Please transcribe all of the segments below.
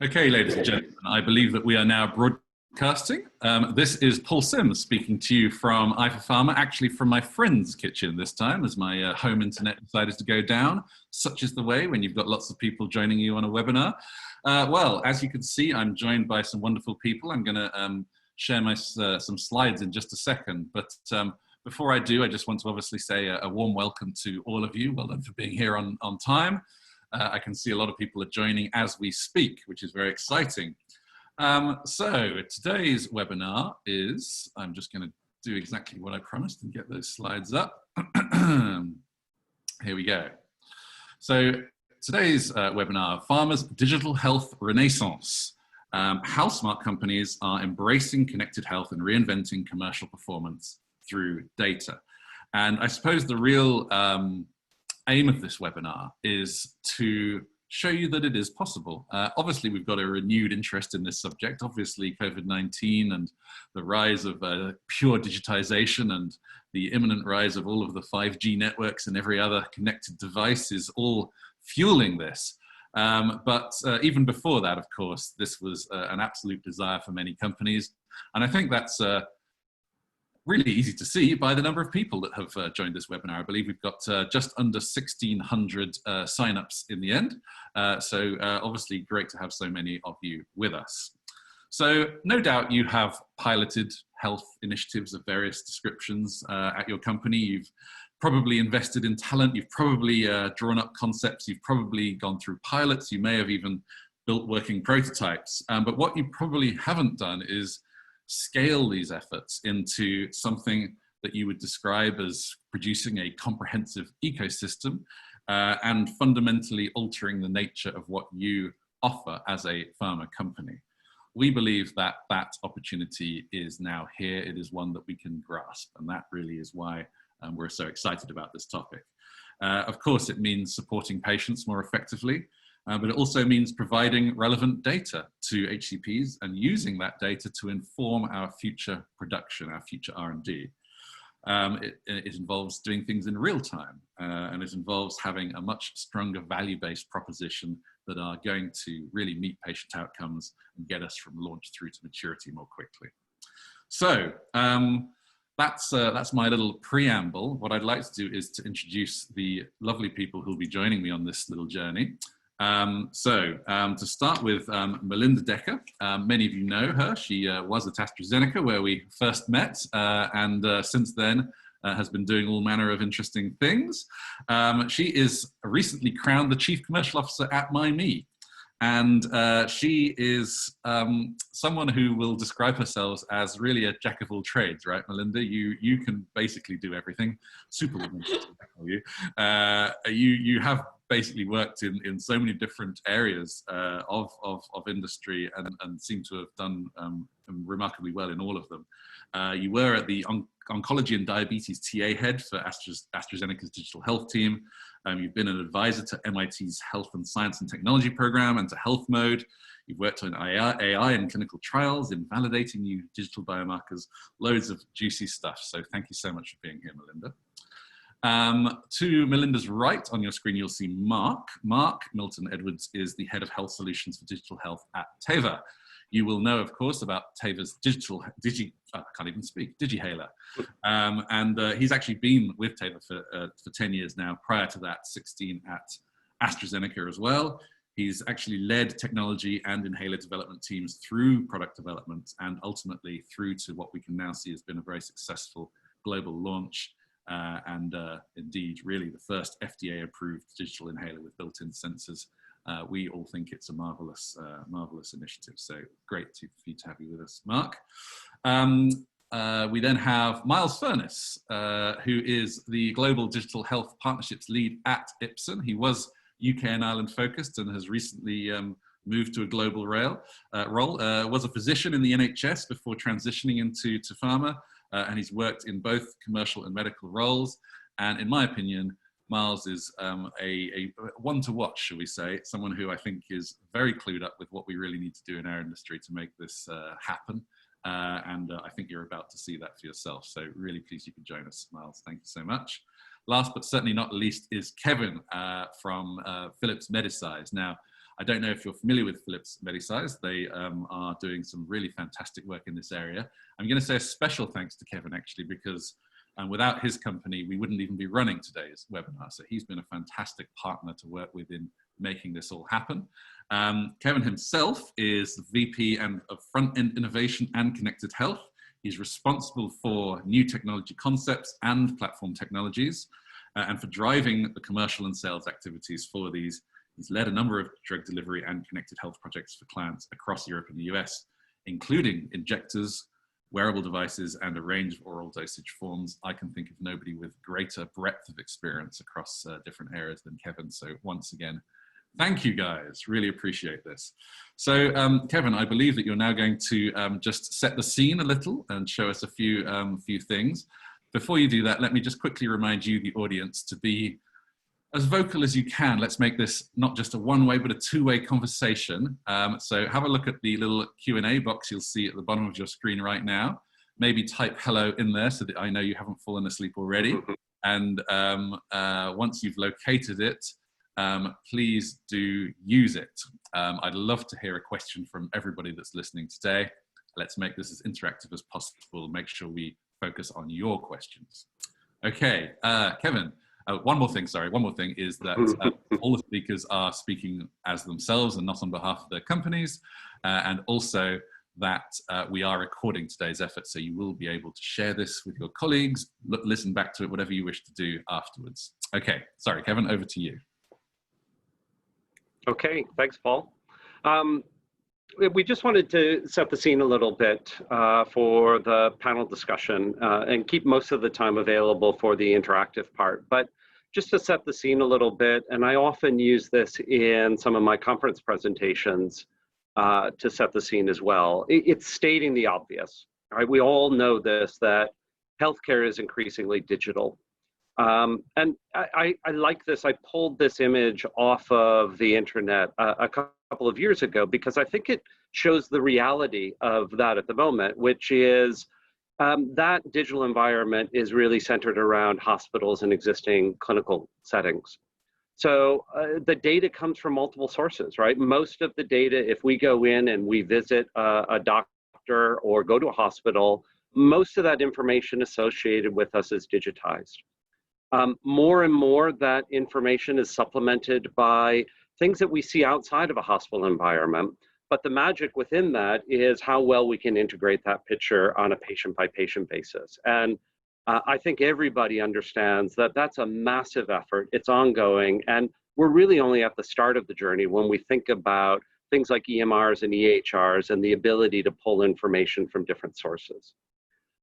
Okay, ladies and gentlemen, I believe that we are now broadcasting. This is Paul Sims speaking to you from eyeforpharma, actually from my friend's kitchen this time, as my home internet decided to go down. Such is the way when you've got lots of people joining you on a webinar. Well, as you can see, I'm joined by some wonderful people. I'm going to share some slides in just a second, but before I do, I just want to obviously say a warm welcome to all of you. Well done for being here on time. I can see a lot of people are joining as we speak, which is very exciting. So today's webinar is, I'm just going to do exactly what I promised and get those slides up. Here we go. So today's webinar, Pharma's Digital Health Renaissance. How smart companies are embracing connected health and reinventing commercial performance through data. And I suppose the real aim of this webinar is to show you that it is possible. Obviously, we've got a renewed interest in this subject. Obviously, COVID-19 and the rise of pure digitization and the imminent rise of all of the 5G networks and every other connected device is all fueling this. But even before that, of course, this was an absolute desire for many companies. And I think that's really easy to see by the number of people that have joined this webinar. I believe we've got just under 1,600 signups in the end. So obviously great to have so many of you with us. So no doubt you have piloted health initiatives of various descriptions at your company. You've probably invested in talent. You've probably drawn up concepts. You've probably gone through pilots. You may have even built working prototypes. But what you probably haven't done is scale these efforts into something that you would describe as producing a comprehensive ecosystem and fundamentally altering the nature of what you offer as a pharma company. We believe that that opportunity is now here. It is one that we can grasp, and that really is why we're so excited about this topic. Of course, it means supporting patients more effectively, but it also means providing relevant data to HCPs and using that data to inform our future production, our future R&D. It involves doing things in real time, and it involves having a much stronger value-based proposition that are going to really meet patient outcomes and get us from launch through to maturity more quickly. So that's my little preamble. What I'd like to do is to introduce the lovely people who'll be joining me on this little journey. To start with Melinda Decker, many of you know her. She was at AstraZeneca where we first met and since then has been doing all manner of interesting things. She is recently crowned the Chief Commercial Officer at MyMe. And she is someone who will describe herself as really a jack of all trades, right, Melinda? You can basically do everything. Superwoman, you have basically worked in so many different areas of industry and seem to have done remarkably well in all of them. You were at the Oncology and Diabetes TA head for AstraZeneca's digital health team. You've been an advisor to MIT's Health and Science and Technology program and to Health Mode. You've worked on AI and clinical trials in validating new digital biomarkers, loads of juicy stuff. So thank you so much for being here, Melinda. To Melinda's right on your screen, you'll see Mark. Mark Milton Edwards is the Head of Health Solutions for Digital Health at Teva. You will know, of course, about Teva's DigiHaler. He's actually been with Teva for 10 years now. Prior to that, 16 at AstraZeneca as well. He's actually led technology and inhaler development teams through product development and ultimately through to what we can now see has been a very successful global launch. Indeed, really the first FDA-approved digital inhaler with built-in sensors. We all think it's a marvelous, marvelous initiative. So great for you to have you with us, Mark. We then have Miles Furness, who is the Global Digital Health Partnerships Lead at Ipsen. He was UK and Ireland focused and has recently moved to a global role. Was a physician in the NHS before transitioning into pharma. And he's worked in both commercial and medical roles. And in my opinion, Miles is a one to watch, shall we say, someone who I think is very clued up with what we really need to do in our industry to make this happen. I think you're about to see that for yourself. So really pleased you could join us, Miles. Thank you so much. Last but certainly not least is Kevin from Philips Medisize. Now, I don't know if you're familiar with Philips Medisize. They are doing some really fantastic work in this area. I'm going to say a special thanks to Kevin, actually, because without his company, we wouldn't even be running today's webinar. So he's been a fantastic partner to work with in making this all happen. Kevin himself is the VP of Front-End Innovation and Connected Health. He's responsible for new technology concepts and platform technologies, and for driving the commercial and sales activities for these. He's led a number of drug delivery and connected health projects for clients across Europe and the US, including injectors, wearable devices, and a range of oral dosage forms. I can think of nobody with greater breadth of experience across different areas than Kevin. So once again, thank you guys, really appreciate this. So Kevin, I believe that you're now going to just set the scene a little and show us a few things. Before you do that, let me just quickly remind you, the audience, to be as vocal as you can. Let's make this not just a one-way, but a two-way conversation. So have a look at the little Q&A box you'll see at the bottom of your screen right now. Maybe type hello in there so that I know you haven't fallen asleep already. And once you've located it, please do use it. I'd love to hear a question from everybody that's listening today. Let's make this as interactive as possible. Make sure we focus on your questions. Okay, Kevin, one more thing is that all the speakers are speaking as themselves and not on behalf of their companies, and also that we are recording today's effort, so you will be able to share this with your colleagues, listen back to it, whatever you wish to do afterwards. Okay, sorry, Kevin, over to you. Okay, thanks, Paul. We just wanted to set the scene a little bit for the panel discussion and keep most of the time available for the interactive part. But just to set the scene a little bit, and I often use this in some of my conference presentations to set the scene as well. It's stating the obvious, right? We all know this, that healthcare is increasingly digital. And I like this. I pulled this image off of the internet a couple of years ago because I think it shows the reality of that at the moment, which is that digital environment is really centered around hospitals and existing clinical settings. So the data comes from multiple sources, right? Most of the data, if we go in and we visit a doctor or go to a hospital, most of that information associated with us is digitized. More and more, that information is supplemented by things that we see outside of a hospital environment. But the magic within that is how well we can integrate that picture on a patient-by-patient basis. And I think everybody understands that that's a massive effort. It's ongoing. And we're really only at the start of the journey when we think about things like EMRs and EHRs and the ability to pull information from different sources.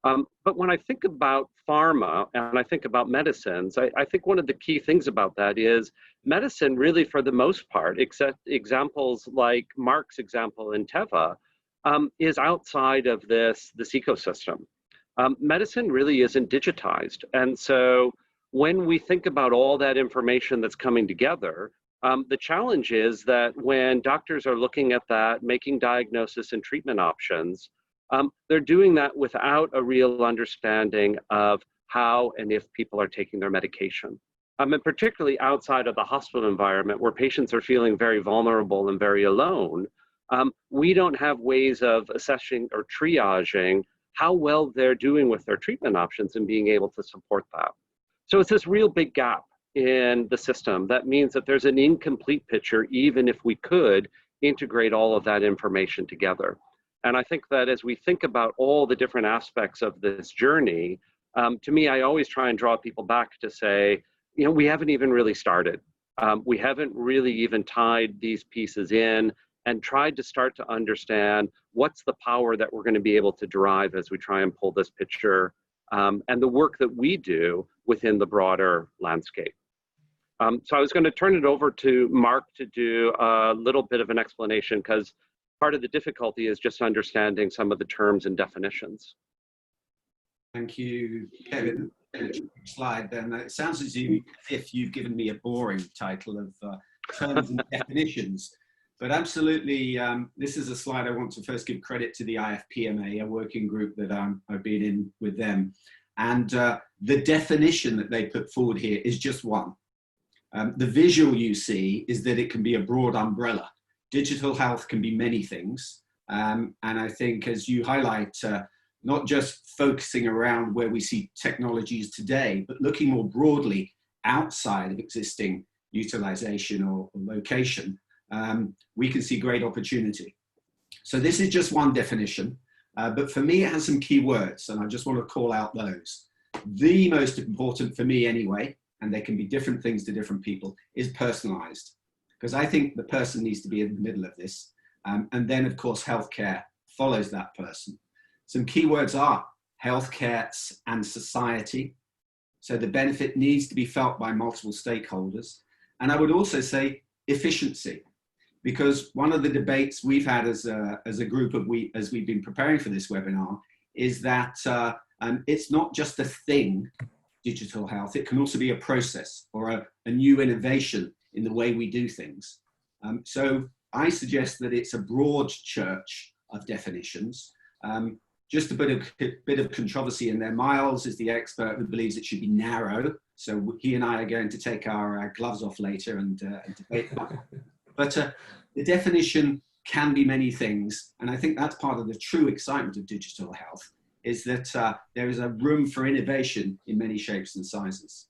But when I think about pharma and I think about medicines, I think one of the key things about that is medicine really, for the most part, except examples like Mark's example in Teva, is outside of this ecosystem. Medicine really isn't digitized. And so when we think about all that information that's coming together, the challenge is that when doctors are looking at that, making diagnosis and treatment options, they're doing that without a real understanding of how and if people are taking their medication. And particularly outside of the hospital environment where patients are feeling very vulnerable and very alone, we don't have ways of assessing or triaging how well they're doing with their treatment options and being able to support that. So it's this real big gap in the system. That means that there's an incomplete picture, even if we could integrate all of that information together. And I think that as we think about all the different aspects of this journey, to me, I always try and draw people back to say, you know, we haven't even really started. We haven't really even tied these pieces in and tried to start to understand what's the power that we're going to be able to derive as we try and pull this picture and the work that we do within the broader landscape. So I was going to turn it over to Mark to do a little bit of an explanation, because part of the difficulty is just understanding some of the terms and definitions. Thank you, Kevin. Slide then. It sounds as if you've given me a boring title of terms and definitions, but absolutely, this is a slide I want to first give credit to the IFPMA, a working group that I've been in with them. And the definition that they put forward here is just one. The visual you see is that it can be a broad umbrella. digital health can be many things. And I think, as you highlight, not just focusing around where we see technologies today, but looking more broadly outside of existing utilization or location, we can see great opportunity. So this is just one definition, but for me it has some key words, and I just want to call out those. The most important for me anyway, and they can be different things to different people, is personalized. Because I think the person needs to be in the middle of this. And then of course, healthcare follows that person. Some key words are healthcare and society. So the benefit needs to be felt by multiple stakeholders. And I would also say efficiency, because one of the debates we've had as a group as we've been preparing for this webinar is that it's not just a thing, digital health, it can also be a process or a new innovation in the way we do things. So I suggest that it's a broad church of definitions. Just a bit of controversy in there. Miles is the expert who believes it should be narrow. So he and I are going to take our gloves off later and debate that. But the definition can be many things. And I think that's part of the true excitement of digital health, is that there is a room for innovation in many shapes and sizes.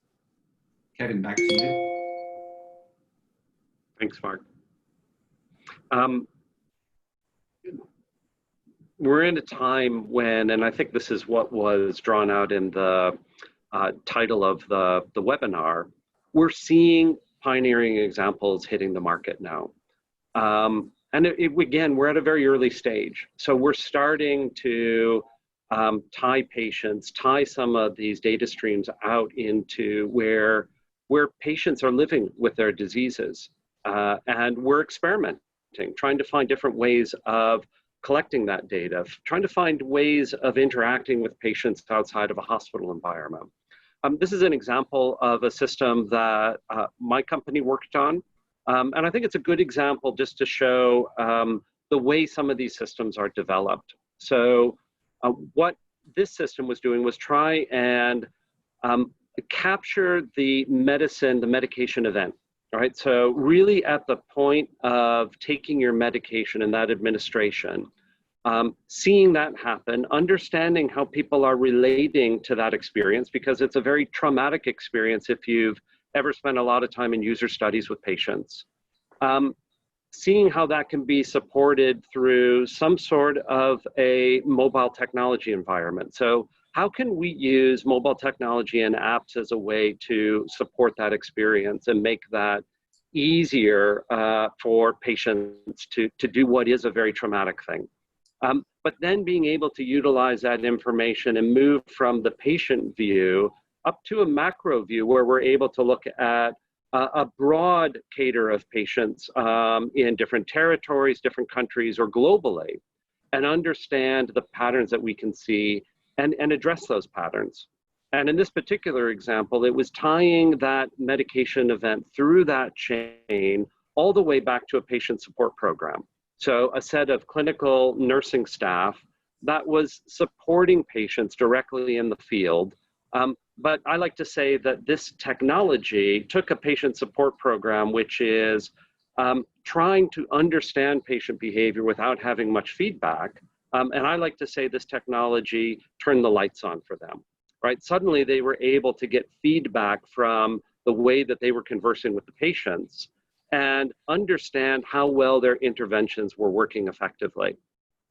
Kevin, back to you. Thanks, Mark. We're in a time when, and I think this is what was drawn out in the title of the webinar, we're seeing pioneering examples hitting the market now. And again, we're at a very early stage. So we're starting to tie some of these data streams out into where patients are living with their diseases. And we're experimenting, trying to find different ways of collecting that data, trying to find ways of interacting with patients outside of a hospital environment. This is an example of a system that my company worked on. And I think it's a good example just to show the way some of these systems are developed. So what this system was doing was try and capture the medication event. All right, so really at the point of taking your medication and that administration, seeing that happen, understanding how people are relating to that experience, because it's a very traumatic experience if you've ever spent a lot of time in user studies with patients. Seeing how that can be supported through some sort of a mobile technology environment. So how can we use mobile technology and apps as a way to support that experience and make that easier for patients to do what is a very traumatic thing? But then being able to utilize that information and move from the patient view up to a macro view where we're able to look at a broad cater of patients in different territories, different countries, or globally, and understand the patterns that we can see and address those patterns. And in this particular example, it was tying that medication event through that chain all the way back to a patient support program. So a set of clinical nursing staff that was supporting patients directly in the field. But I like to say that this technology took a patient support program, which is trying to understand patient behavior without having much feedback. And I like to say this technology turned the lights on for them, right? Suddenly they were able to get feedback from the way that they were conversing with the patients and understand how well their interventions were working effectively.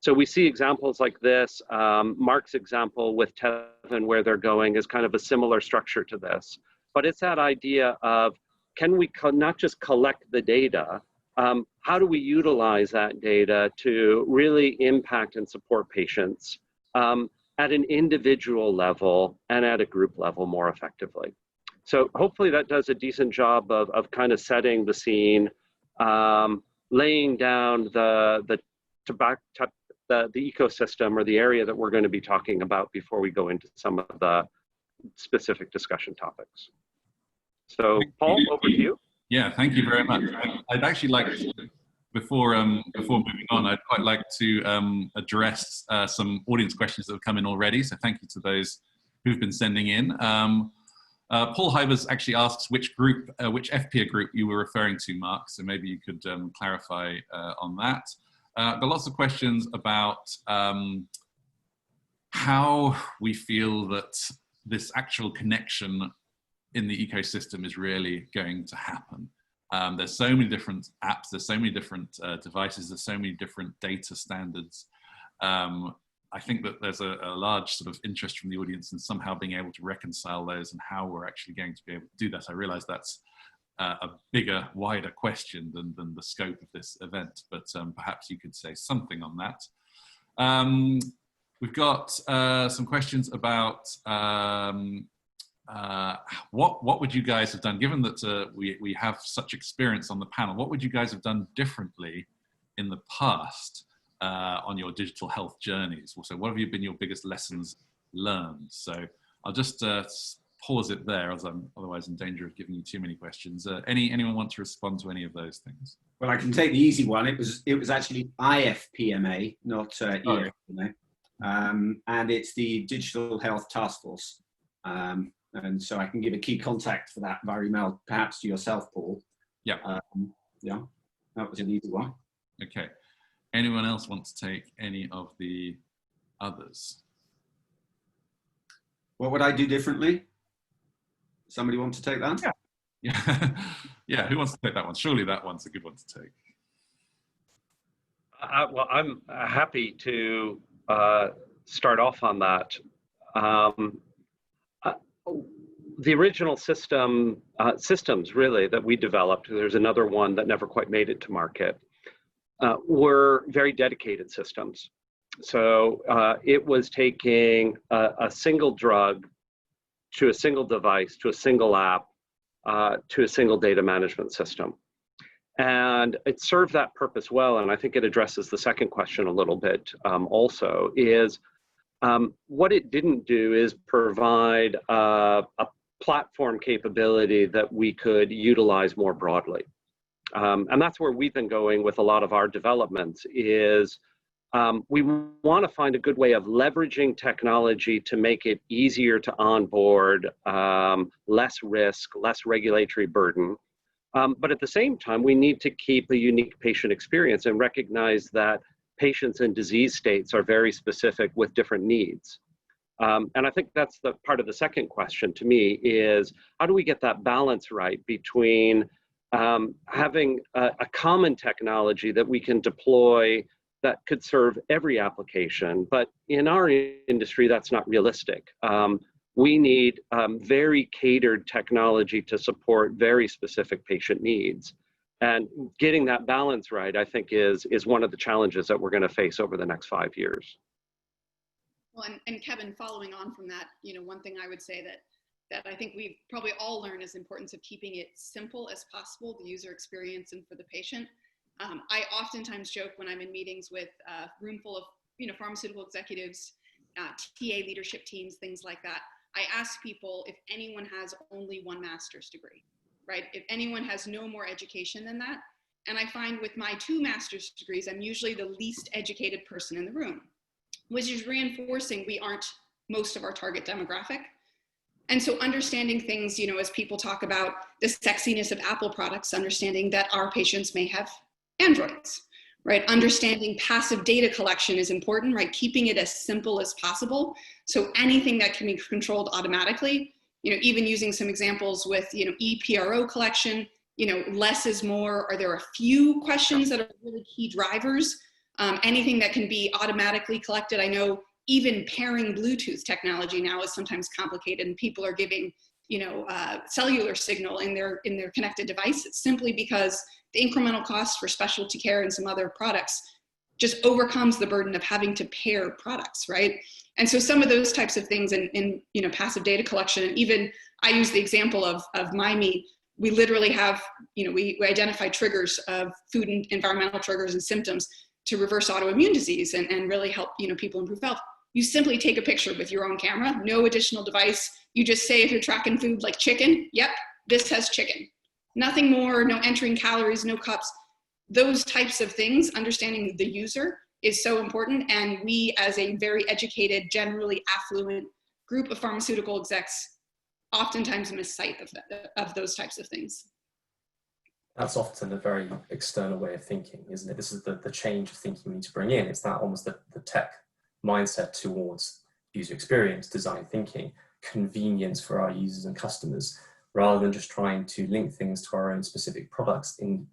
So we see examples like this. Mark's example with Tevin, where they're going, is kind of a similar structure to this. But it's that idea of, can we not just collect the data, how do we utilize that data to really impact and support patients at an individual level and at a group level more effectively? So hopefully that does a decent job of kind of setting the scene, laying down the ecosystem or the area that we're going to be talking about before we go into some of the specific discussion topics. So Paul, over to you. Yeah, thank you very much. I'd actually like to, before moving on, I'd quite like to address some audience questions that have come in already. So thank you to those who've been sending in. Paul Hybers actually asks which group, which FPA group you were referring to, Mark. So maybe you could clarify on that. Got lots of questions about how we feel that this actual connection in the ecosystem is really going to happen. There's so many different apps, there's so many different devices, there's so many different data standards. I think that there's a large sort of interest from the audience in somehow being able to reconcile those and how we're actually going to be able to do that. I realize that's a bigger, wider question than the scope of this event, but perhaps you could say something on that. We've got some questions about what would you guys have done, given that we have such experience on the panel, what would you guys have done differently in the past on your digital health journeys? Also, what have you been your biggest lessons learned? So I'll just pause it there, as I'm otherwise in danger of giving you too many questions. Anyone want to respond to any of those things? Well, I can take the easy one. It was actually IFPMA, not EFPMA. And it's the Digital Health Task Force. And so I can give a key contact for that via email, perhaps to yourself, Paul. Yeah. Yeah, that was an easy one. Okay. Anyone else want to take any of the others? What would I do differently? Somebody want to take that? Yeah. Yeah, who wants to take that one? Surely that one's a good one to take. Well, I'm happy to start off on that. The original systems really that we developed, there's another one that never quite made it to market, were very dedicated systems. So it was taking a single drug to a single device, to a single app, to a single data management system. And it served that purpose well, and I think it addresses the second question a little bit also, is what it didn't do is provide a platform capability that we could utilize more broadly. And that's where we've been going with a lot of our developments is we want to find a good way of leveraging technology to make it easier to onboard, less risk, less regulatory burden. But at the same time, we need to keep the unique patient experience and recognize that patients and disease states are very specific with different needs. And I think that's the part of the second question to me is, how do we get that balance right between having a common technology that we can deploy that could serve every application, but in our industry, that's not realistic. We need very catered technology to support very specific patient needs. And getting that balance right, I think, is one of the challenges that we're going to face over the next 5 years. Well, and Kevin, following on from that, one thing I would say that I think we've probably all learned is the importance of keeping it simple as possible, the user experience and for the patient. I oftentimes joke when I'm in meetings with a room full of pharmaceutical executives, TA leadership teams, things like that. I ask people if anyone has only one master's degree, right? If anyone has no more education than that. And I find with my 2 master's degrees, I'm usually the least educated person in the room, which is reinforcing we aren't most of our target demographic. And so understanding things, as people talk about the sexiness of Apple products, understanding that our patients may have Androids, right? Understanding passive data collection is important, right? Keeping it as simple as possible. So anything that can be controlled automatically, even using some examples with, ePRO collection, less is more. Are there a few questions that are really key drivers? Anything that can be automatically collected. I know even pairing Bluetooth technology now is sometimes complicated, and people are giving, cellular signal in their connected devices simply because the incremental cost for specialty care and some other products just overcomes the burden of having to pair products, right? And so some of those types of things in passive data collection, and even I use the example of MyMe. We literally have, we identify triggers of food and environmental triggers and symptoms to reverse autoimmune disease and really help people improve health. You simply take a picture with your own camera, no additional device. You just say if you're tracking food like chicken, yep, this has chicken. Nothing more, no entering calories, no cups. Those types of things, understanding the user is so important. And we as a very educated, generally affluent group of pharmaceutical execs oftentimes miss sight of those types of things. That's often a very external way of thinking, isn't it? This is the change of thinking we need to bring in. It's that almost the tech mindset towards user experience, design thinking, convenience for our users and customers, rather than just trying to link things to our own specific products in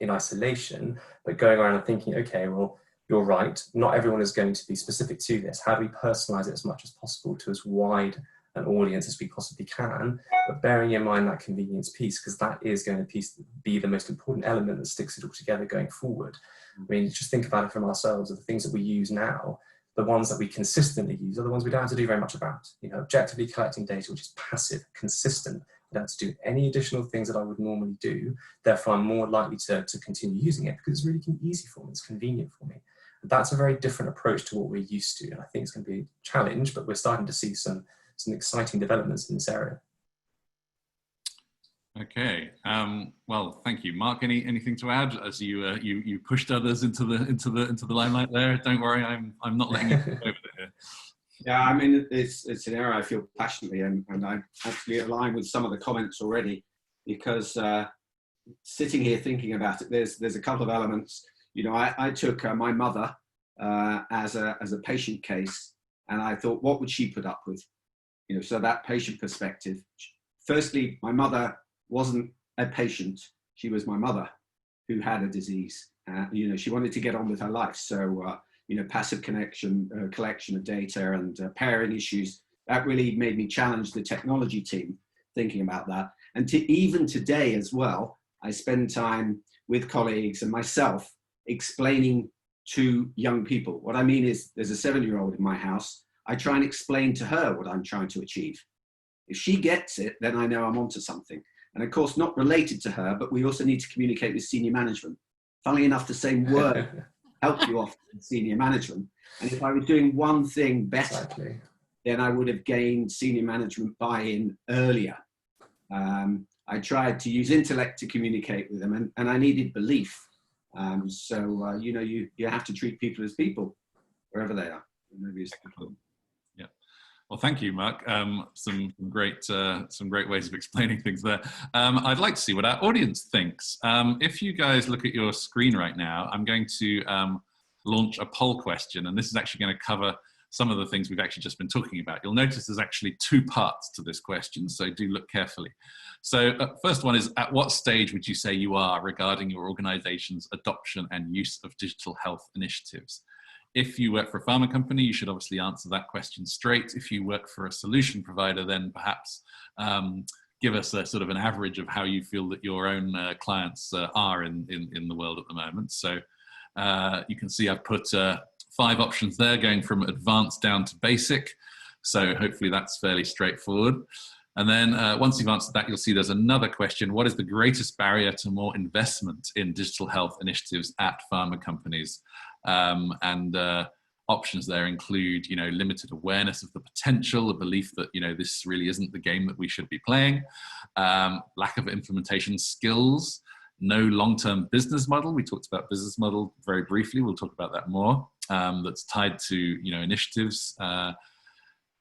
isolation, but going around and thinking, okay, well, you're right, not everyone is going to be specific to this. How do we personalize it as much as possible to as wide an audience as we possibly can, but bearing in mind that convenience piece, because that is going to be the most important element that sticks it all together going forward. I mean, just think about it from ourselves, of the things that we use now, the ones that we consistently use are the ones we don't have to do very much about. You know, objectively collecting data, which is passive, consistent, I don't have to do any additional things that I would normally do, therefore I'm more likely to continue using it because it's really easy for me, it's convenient for me. That's a very different approach to what we're used to, and I think it's going to be a challenge, but we're starting to see some exciting developments in this area. Okay. Well, thank you, Mark. Anything to add as you pushed others into the limelight there? Don't worry, I'm not letting you go over there. Yeah, I mean, it's an area I feel passionately, and I actually align with some of the comments already, because sitting here thinking about it, there's a couple of elements. You know, I took my mother as a patient case, and I thought, what would she put up with? You know, so that patient perspective. Firstly, my mother wasn't a patient; she was my mother who had a disease. You know, she wanted to get on with her life, so you know, passive collection of data and pairing issues, that really made me challenge the technology team thinking about that. And even today as well, I spend time with colleagues and myself explaining to young people. What I mean is, there's a 7-year-old in my house. I try and explain to her what I'm trying to achieve. If she gets it, then I know I'm onto something. And of course, not related to her, but we also need to communicate with senior management. Funnily enough, the same word help you off in senior management. And if I was doing one thing better, then I would have gained senior management buy-in earlier. I tried to use intellect to communicate with them, and I needed belief. So you know, you have to treat people as people, wherever they are. Maybe it's yeah. Well, thank you, Mark. Some great ways of explaining things there. I'd like to see what our audience thinks. If you guys look at your screen right now, I'm going to launch a poll question, and this is actually going to cover some of the things we've actually just been talking about. You'll notice there's actually 2 parts to this question, so do look carefully. So first one is, at what stage would you say you are regarding your organization's adoption and use of digital health initiatives? If you work for a pharma company, you should obviously answer that question straight. If you work for a solution provider, then perhaps give us a sort of an average of how you feel that your own clients are in the world at the moment. So you can see I've put 5 options there, going from advanced down to basic. So hopefully that's fairly straightforward. And then once you've answered that, you'll see there's another question. What is the greatest barrier to more investment in digital health initiatives at pharma companies? Options there include, you know, limited awareness of the potential, a belief that, you know, this really isn't the game that we should be playing, lack of implementation skills, no long-term business model. We talked about business model very briefly. We'll talk about that more. That's tied to, you know, initiatives.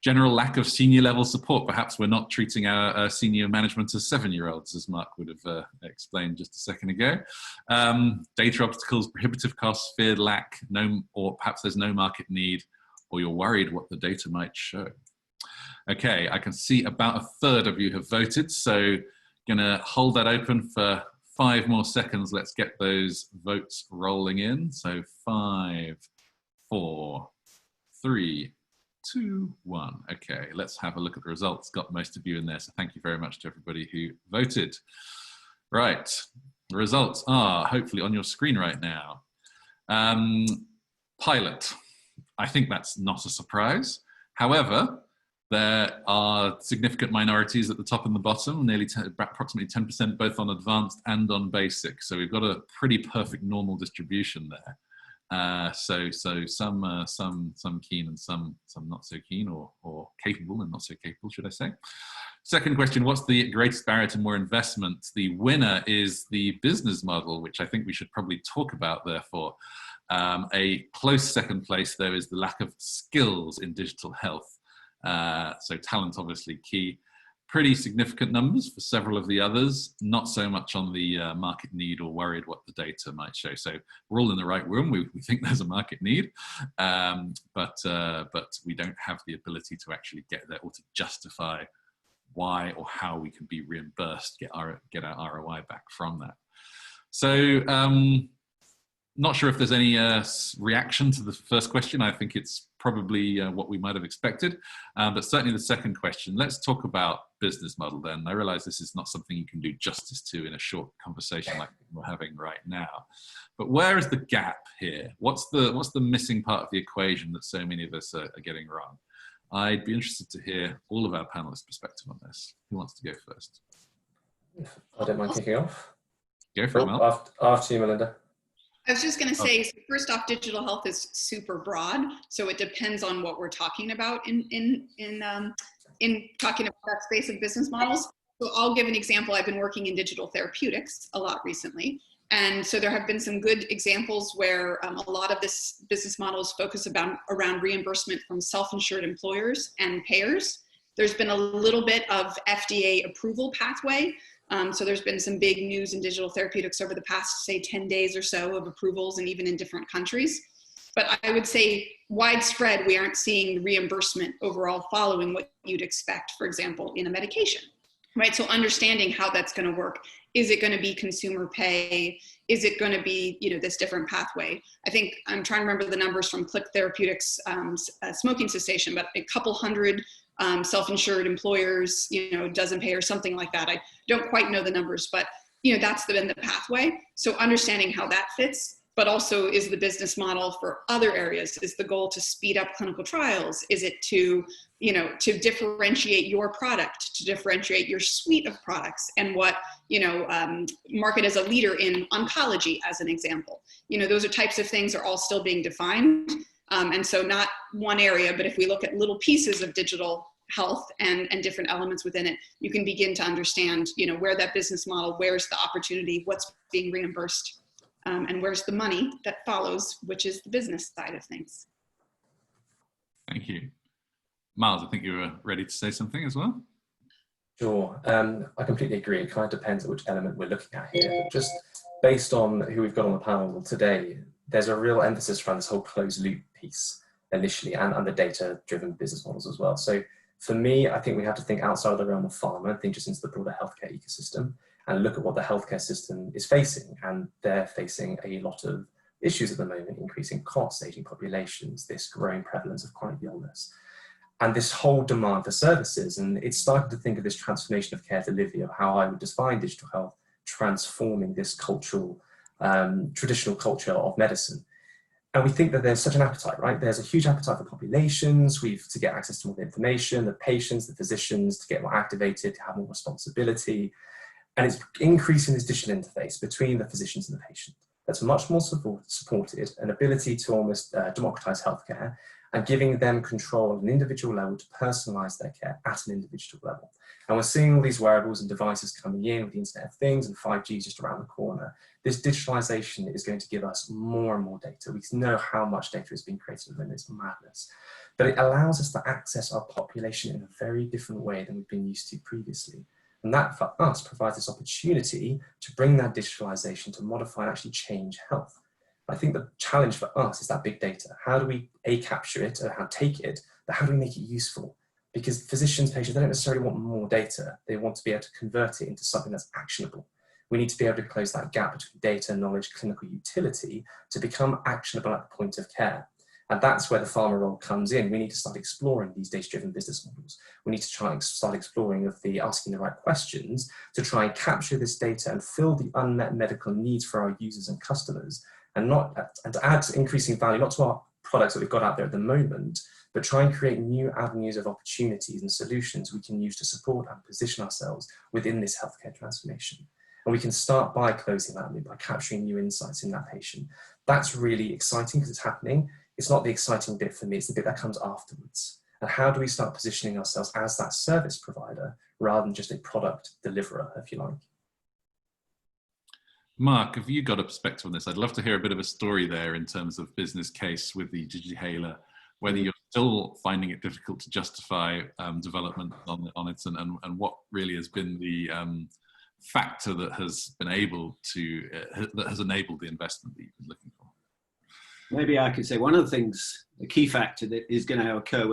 General lack of senior level support. Perhaps we're not treating our senior management as 7-year-olds, as Mark would have explained just a second ago. Data obstacles, prohibitive costs, feared lack, or perhaps there's no market need, or you're worried what the data might show. Okay, I can see about 1/3 of you have voted, so gonna hold that open for 5 more seconds. Let's get those votes rolling in. So 5, 4, 3, 2, 1. Okay, let's have a look at the results. Got most of you in there, so thank you very much to everybody who voted. Right, the results are hopefully on your screen right now. Pilot, I think that's not a surprise. However, there are significant minorities at the top and the bottom, approximately 10%, both on advanced and on basic. So we've got a pretty perfect normal distribution there. So some keen and some not so keen, or capable and not so capable, should I say. Second question, what's the greatest barrier to more investment? The winner is the business model, which I think we should probably talk about, therefore. A close second place, though, is the lack of skills in digital health. So talent, obviously key. pretty significant numbers for several of the others, not so much on the market need or worried what the data might show. So we're all in the right room. We think there's a market need, but we don't have the ability to actually get there or to justify why or how we can be reimbursed, get our ROI back from that. So not sure if there's any reaction to the first question. I think it's probably what we might have expected, but certainly the second question. Let's talk about business model then. I realize this is not something you can do justice to in a short conversation like we're having right now, but where is the gap here? What's the missing part of the equation that so many of us are getting wrong? I'd be interested to hear all of our panelists' perspective on this. Who wants to go first? I don't mind kicking off. Go for it, Mel. After you, Melinda. I was just going to say, so first off, digital health is super broad, so it depends on what we're talking about in talking about that space of business models. So I'll give an example. I've been working in digital therapeutics a lot recently, and so there have been some good examples where a lot of this business model is focused around reimbursement from self-insured employers and payers. There's been a little bit of FDA approval pathway. So there's been some big news in digital therapeutics over the past, say, 10 days or so of approvals, and even in different countries. But I would say widespread, we aren't seeing reimbursement overall following what you'd expect, for example, in a medication, right? So understanding how that's going to work. Is it going to be consumer pay? Is it going to be, this different pathway? I think I'm trying to remember the numbers from Click Therapeutics smoking cessation, but a couple hundred self-insured employers, dozen pay or something like that. I don't quite know the numbers, but that's been the pathway. So understanding how that fits, but also is the business model for other areas. Is the goal to speed up clinical trials? Is it to differentiate your product, to differentiate your suite of products, and what, market as a leader in oncology, as an example. Those are types of things are all still being defined. And so not one area, but if we look at little pieces of digital health and different elements within it, you can begin to understand, where that business model, where's the opportunity, what's being reimbursed, and where's the money that follows, which is the business side of things. Thank you. Miles, I think you were ready to say something as well. Sure. I completely agree. It kind of depends on which element we're looking at here. But just based on who we've got on the panel today, there's a real emphasis around this whole closed loop piece initially, and the data-driven business models as well. So for me, I think we have to think outside of the realm of pharma and think just into the broader healthcare ecosystem and look at what the healthcare system is facing. And they're facing a lot of issues at the moment: increasing costs, aging populations, this growing prevalence of chronic illness, and this whole demand for services. And it's starting to think of this transformation of care delivery, of how I would define digital health, transforming this cultural, traditional culture of medicine. And we think that there's such an appetite, right? There's a huge appetite for populations, to get access to more information, the patients, the physicians, to get more activated, to have more responsibility. And it's increasing this digital interface between the physicians and the patient that's much more supported, an ability to almost democratize healthcare, and giving them control at an individual level to personalize their care at an individual level. And we're seeing all these wearables and devices coming in with the Internet of Things, and 5G is just around the corner. This digitalization is going to give us more and more data. We know how much data is being created at the moment. It's madness. But it allows us to access our population in a very different way than we've been used to previously. And that, for us, provides this opportunity to bring that digitalization to modify and actually change health. I think the challenge for us is that big data. How do we capture it, or how take it, but how do we make it useful? Because physicians, patients, they don't necessarily want more data. They want to be able to convert it into something that's actionable. We need to be able to close that gap between data, knowledge, clinical utility to become actionable at the point of care. And that's where the pharma role comes in. We need to start exploring these data-driven business models. We need to try and start exploring asking the right questions to try and capture this data and fill the unmet medical needs for our users and customers, and to add increasing value, not to our products that we've got out there at the moment, but try and create new avenues of opportunities and solutions we can use to support and position ourselves within this healthcare transformation. And we can start by closing that loop, by capturing new insights in that patient. That's really exciting because it's happening. It's not the exciting bit for me, it's the bit that comes afterwards. And how do we start positioning ourselves as that service provider rather than just a product deliverer, if you like? Mark, have you got a perspective on this? I'd love to hear a bit of a story there in terms of business case with the Digihailer, whether you're still finding it difficult to justify development on it, and what really has been the factor that has been able to that has enabled the investment that you've been looking for? Maybe I could say one of the things, the key factor that is going to occur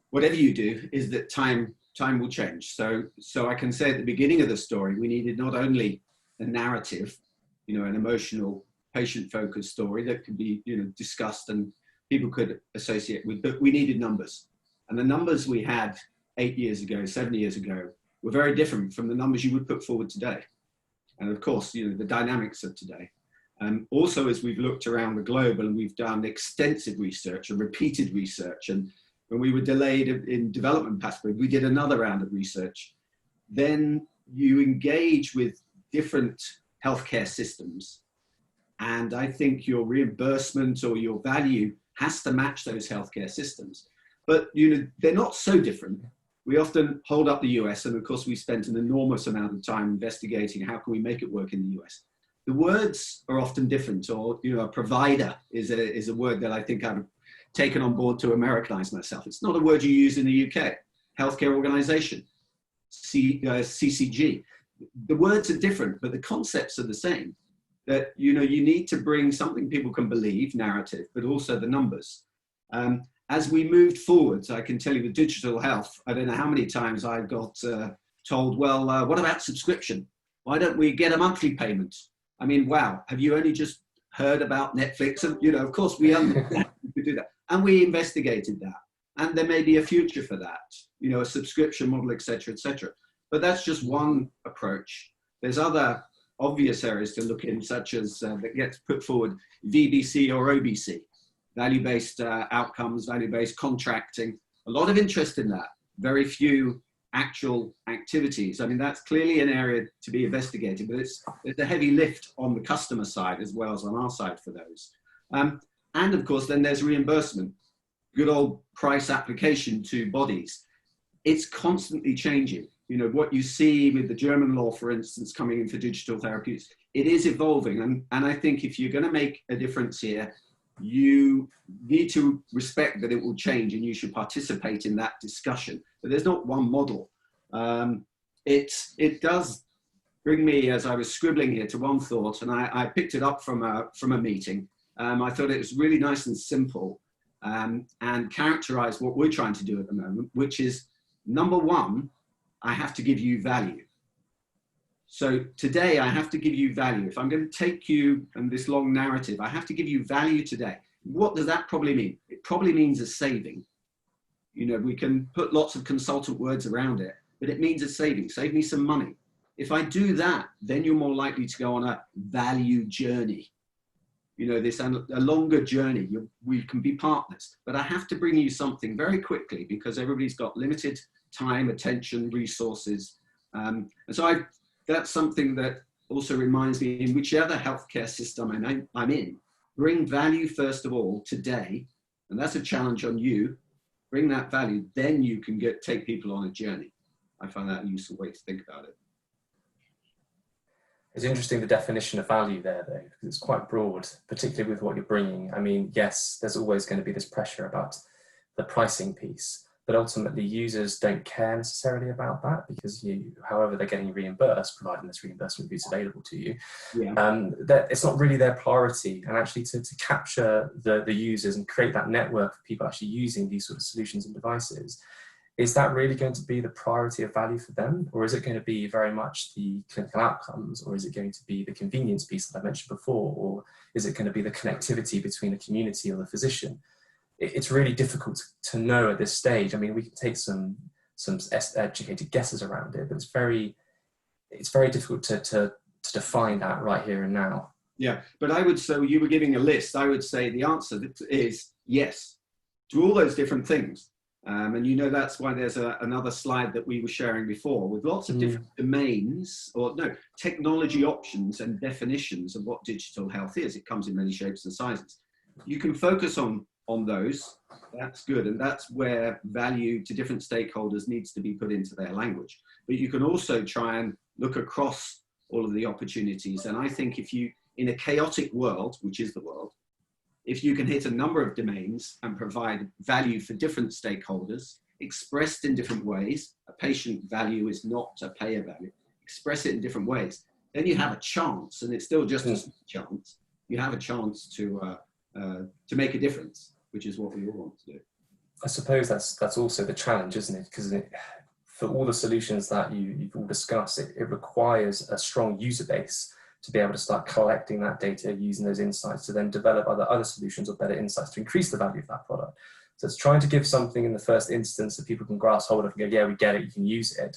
whatever you do, is that time will change. So I can say at the beginning of the story, we needed not only a narrative, an emotional, patient-focused story that could be, discussed and people could associate with, but we needed numbers. And the numbers we had 8 years ago, 7 years ago, were very different from the numbers you would put forward today. And of course, the dynamics of today. Also, as we've looked around the globe and we've done extensive research and repeated research, and when we were delayed in development pathway, we did another round of research. Then you engage with different healthcare systems. And I think your reimbursement or your value has to match those healthcare systems. But they're not so different. We often hold up the US, and of course we spent an enormous amount of time investigating how can we make it work in the US. The words are often different, or a provider is a word that I think I've taken on board to Americanize myself. It's not a word you use in the UK. Healthcare organization, CCG. The words are different, but the concepts are the same. That you need to bring something people can believe, narrative, but also the numbers. As we moved forward, I can tell you with digital health, I don't know how many times I got told, well, what about subscription? Why don't we get a monthly payment? I mean, wow, have you only just heard about Netflix? And, of course, we understand we could do that. And we investigated that. And there may be a future for that, a subscription model, et cetera, et cetera. But that's just one approach. There's other obvious areas to look in, such as that gets put forward, VBC or OBC, value-based outcomes, value-based contracting. A lot of interest in that. Very few actual activities. I mean, that's clearly an area to be investigated, but it's a heavy lift on the customer side as well as on our side for those. And of course, then there's reimbursement, good old price application to bodies. It's constantly changing. What you see with the German law, for instance, coming in for digital therapeutics, it is evolving. And I think if you're going to make a difference here, you need to respect that it will change and you should participate in that discussion. But there's not one model. It does bring me, as I was scribbling here, to one thought, and I picked it up from a meeting. I thought it was really nice and simple and characterized what we're trying to do at the moment, which is, number one, I have to give you value. So today I have to give you value. If I'm going to take you and this long narrative, I have to give you value today. What does that probably mean? It probably means a saving. We can put lots of consultant words around it, but it means a saving. Save me some money. If I do that, then you're more likely to go on a value journey. A longer journey. We can be partners, but I have to bring you something very quickly because everybody's got limited time, attention, resources. And so that's something that also reminds me, in whichever healthcare system I'm in, bring value first of all today, and that's a challenge on you. Bring that value, then you can take people on a journey. I find that a useful way to think about it. It's interesting, the definition of value there, though, because it's quite broad, particularly with what you're bringing. I mean, yes, there's always going to be this pressure about the pricing piece, but ultimately users don't care necessarily about that because however they're getting reimbursed, providing this reimbursement is available to you, it's not really their priority. And actually to capture the users and create that network of people actually using these sort of solutions and devices, is that really going to be the priority of value for them? Or is it going to be very much the clinical outcomes? Or is it going to be the convenience piece that I mentioned before? Or is it going to be the connectivity between the community or the physician? It's really difficult to know at this stage. I mean, we can take some educated guesses around it, but it's very difficult to define that right here and now. Yeah, but I would say, you were giving a list, I would say the answer is yes to all those different things. And that's why there's another slide that we were sharing before with lots of different domains, technology options and definitions of what digital health is. It comes in many shapes and sizes. You can focus on those, that's good. And that's where value to different stakeholders needs to be put into their language. But you can also try and look across all of the opportunities. And I think if you, in a chaotic world, which is the world, if you can hit a number of domains and provide value for different stakeholders, expressed in different ways, a patient value is not a payer value, express it in different ways, then you have a chance, and it's still just a chance, you have a chance to make a difference, which is what we all want to do. I suppose that's also the challenge, isn't it? Because for all the solutions that you've all discussed, it requires a strong user base to be able to start collecting that data, using those insights to then develop other solutions or better insights to increase the value of that product. So it's trying to give something in the first instance that people can grasp hold of and go, yeah, we get it, you can use it,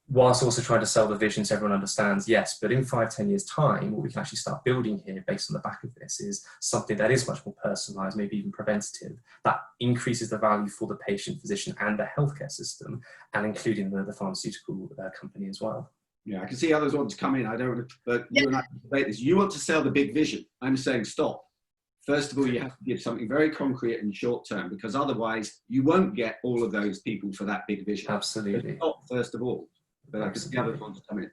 whilst also trying to sell the vision so everyone understands, yes, but in 5-10 years time, what we can actually start building here based on the back of this is something that is much more personalized, maybe even preventative, that increases the value for the patient, physician, and the healthcare system, and including the pharmaceutical company as well. Yeah, I can see others want to come in. I don't want to, but you and I can debate this. You want to sell the big vision. I'm saying stop. First of all, you have to give something very concrete and short term, because otherwise you won't get all of those people for that big vision. Absolutely. So stop first of all. But I can see others want to come in.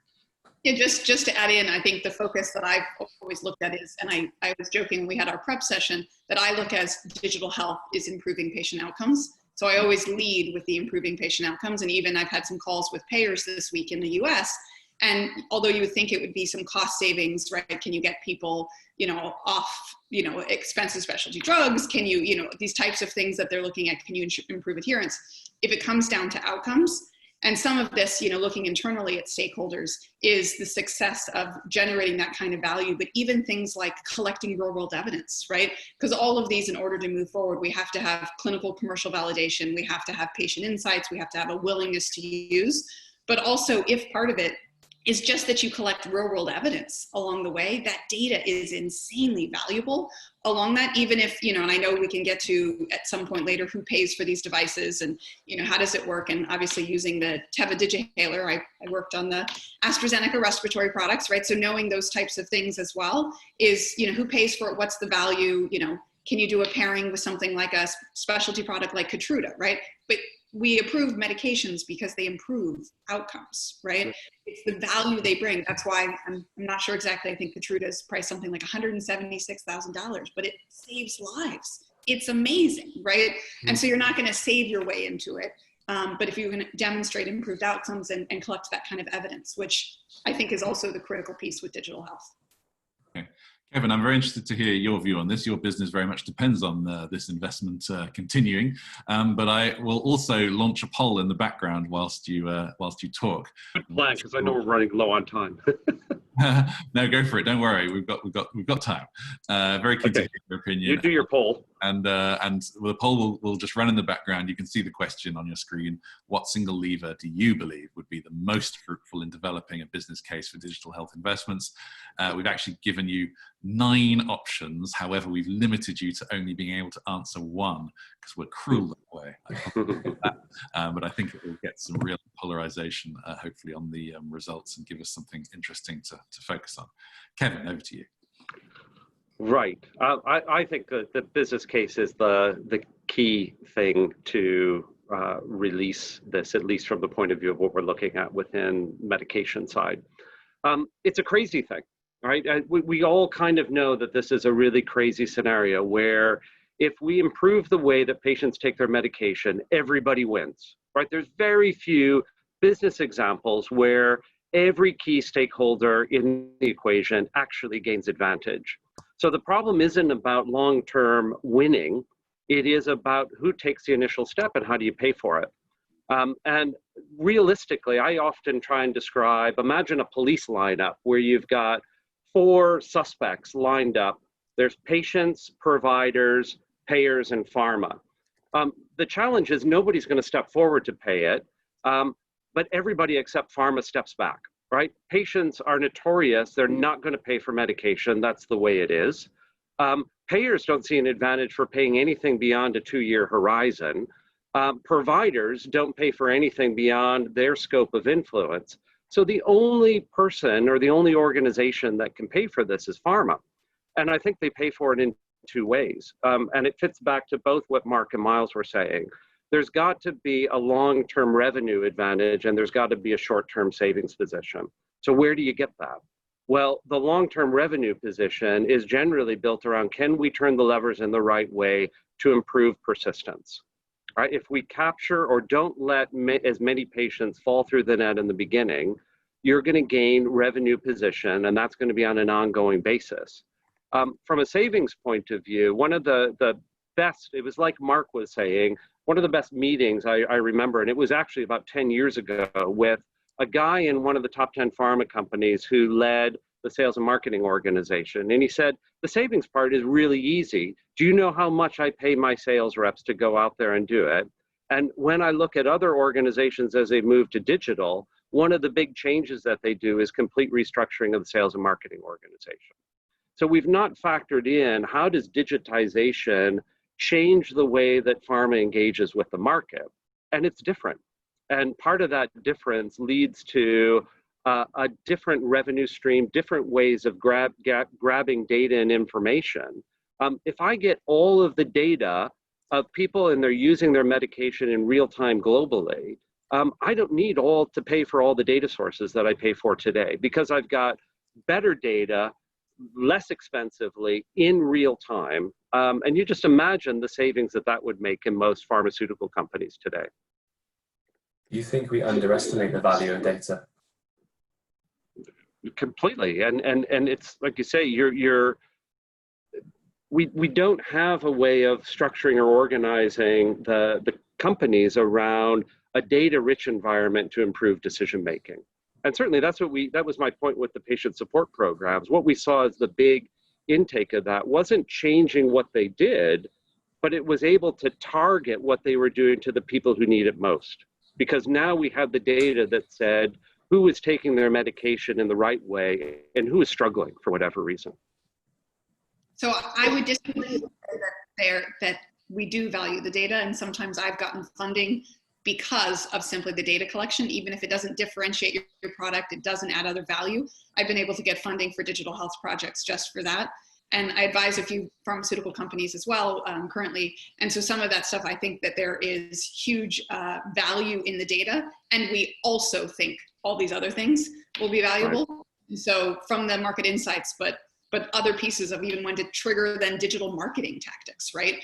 Yeah, just to add in, I think the focus that I've always looked at is, and I was joking when we had our prep session, that I look as digital health is improving patient outcomes. So I always lead with the improving patient outcomes. And even I've had some calls with payers this week in the US. And although you would think it would be some cost savings, right? Can you get people, off, expensive specialty drugs? Can you, these types of things that they're looking at, can you improve adherence? If it comes down to outcomes, and some of this, looking internally at stakeholders, is the success of generating that kind of value, but even things like collecting real world evidence, right? Because all of these, in order to move forward, we have to have clinical commercial validation, we have to have patient insights, we have to have a willingness to use, but also if part of it is just that you collect real world evidence along the way, that data is insanely valuable along that, even if, and I know we can get to at some point later who pays for these devices and, how does it work? And obviously using the Teva Digihaler, I worked on the AstraZeneca respiratory products, right? So knowing those types of things as well is, who pays for it? What's the value? Can you do a pairing with something like a specialty product like Keytruda, right? But we approve medications because they improve outcomes, right? It's the value they bring. That's why I'm not sure exactly. I think Keytruda is priced something like $176,000, but it saves lives. It's amazing, right? And so you're not going to save your way into it. But if you can demonstrate improved outcomes and collect that kind of evidence, which I think is also the critical piece with digital health. Okay. Kevin, I'm very interested to hear your view on this. Your business very much depends on this investment continuing, but I will also launch a poll in the background whilst you talk. Good plan, because I know we're running low on time. No, go for it. Don't worry. We've got time. Very keen to hear your opinion. You do your poll. And the poll will just run in the background. You can see the question on your screen. What single lever do you believe would be the most fruitful in developing a business case for digital health investments? We've actually given you 9 options. However, we've limited you to only being able to answer one because we're cruel that way. But I think it will get some real polarization, hopefully, on the results and give us something interesting to focus on. Kevin, over to you. Right. I think that the business case is the key thing to release this, at least from the point of view of what we're looking at within medication side. It's a crazy thing, right? We all kind of know that this is a really crazy scenario where if we improve the way that patients take their medication, everybody wins, right? There's very few business examples where every key stakeholder in the equation actually gains advantage. So the problem isn't about long-term winning. It is about who takes the initial step and how do you pay for it. And realistically, I often try and describe, imagine a police lineup where you've got 4 suspects lined up. There's patients, providers, payers, and pharma. The challenge is nobody's going to step forward to pay it, but everybody except pharma steps back. Right? Patients are notorious. They're not going to pay for medication. That's the way it is. Payers don't see an advantage for paying anything beyond a 2-year horizon. Providers don't pay for anything beyond their scope of influence. So the only person or the only organization that can pay for this is pharma. And I think they pay for it in 2 ways. And it fits back to both what Mark and Miles were saying. There's got to be a long-term revenue advantage and there's got to be a short-term savings position. So where do you get that? Well, the long-term revenue position is generally built around, can we turn the levers in the right way to improve persistence? Right? If we capture or don't let as many patients fall through the net in the beginning, you're going to gain revenue position, and that's going to be on an ongoing basis. From a savings point of view, one of the best, it was like Mark was saying, one of the best meetings I remember, and it was actually about 10 years ago, with a guy in one of the top 10 pharma companies who led the sales and marketing organization. And he said, the savings part is really easy. Do you know how much I pay my sales reps to go out there and do it? And when I look at other organizations as they move to digital, one of the big changes that they do is complete restructuring of the sales and marketing organization. So we've not factored in, how does digitization change the way that pharma engages with the market? And it's different. And part of that difference leads to a different revenue stream, different ways of grabbing data and information. If I get all of the data of people and they're using their medication in real time globally, I don't need to pay for all the data sources that I pay for today, because I've got better data, less expensively, in real time. And you just imagine the savings that would make in most pharmaceutical companies today. Do you think we underestimate the value of data? Completely. And it's like you say, we don't have a way of structuring or organizing the companies around a data-rich environment to improve decision making. And certainly that was my point with the patient support programs. What we saw as the big intake of that wasn't changing what they did, but it was able to target what they were doing to the people who need it most. Because now we have the data that said who is taking their medication in the right way and who is struggling for whatever reason. So I would disagree that we do value the data, and sometimes I've gotten funding because of simply the data collection. Even if it doesn't differentiate your product, it doesn't add other value. I've been able to get funding for digital health projects just for that. And I advise a few pharmaceutical companies as well currently. And so some of that stuff, I think that there is huge value in the data. And we also think all these other things will be valuable. Right. So from the market insights, but other pieces of even when to trigger then digital marketing tactics, right,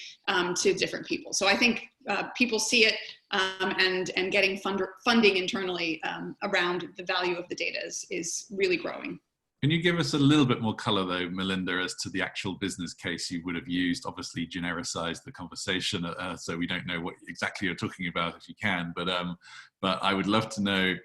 to different people. So I think people see it and getting funding internally around the value of the data is really growing. Can you give us a little bit more color, though, Melinda, as to the actual business case you would have used? Obviously, genericize the conversation, so we don't know what exactly you're talking about, if you can. But I would love to know,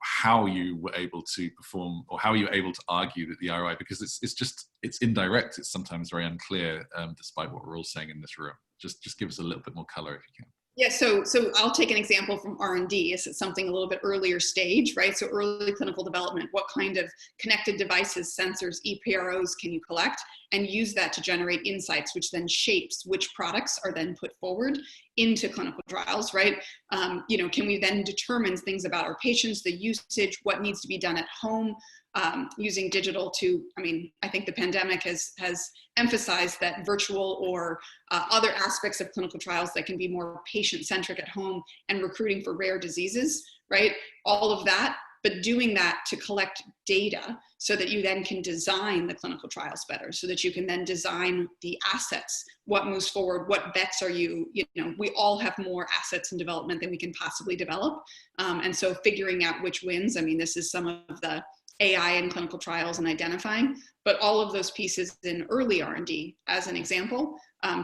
how you were able to perform, or how you were able to argue that the ROI, because it's indirect. It's sometimes very unclear, despite what we're all saying in this room. Just give us a little bit more color, if you can. Yeah, so I'll take an example from R&D. Is it something a little bit earlier stage, right? So early clinical development, what kind of connected devices, sensors, EPROs can you collect and use that to generate insights, which then shapes which products are then put forward into clinical trials, right? Can we then determine things about our patients, the usage, what needs to be done at home, using digital to, I think the pandemic has emphasized that virtual or other aspects of clinical trials that can be more patient-centric at home and recruiting for rare diseases, right? All of that, but doing that to collect data so that you then can design the clinical trials better, so that you can then design the assets, what moves forward, what bets are we all have more assets in development than we can possibly develop. And so figuring out which wins, this is some of the AI in clinical trials and identifying, but all of those pieces in early R&D as an example,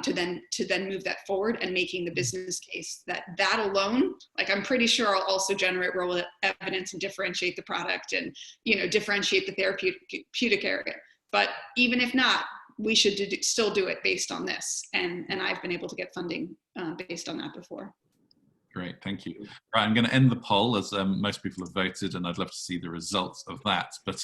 to then move that forward and making the business case that alone, like I'm pretty sure I'll also generate real evidence and differentiate the product and differentiate the therapeutic area. But even if not, we should still do it based on this. And I've been able to get funding based on that before. Great, thank you. Right, I'm going to end the poll, as most people have voted, and I'd love to see the results of that. But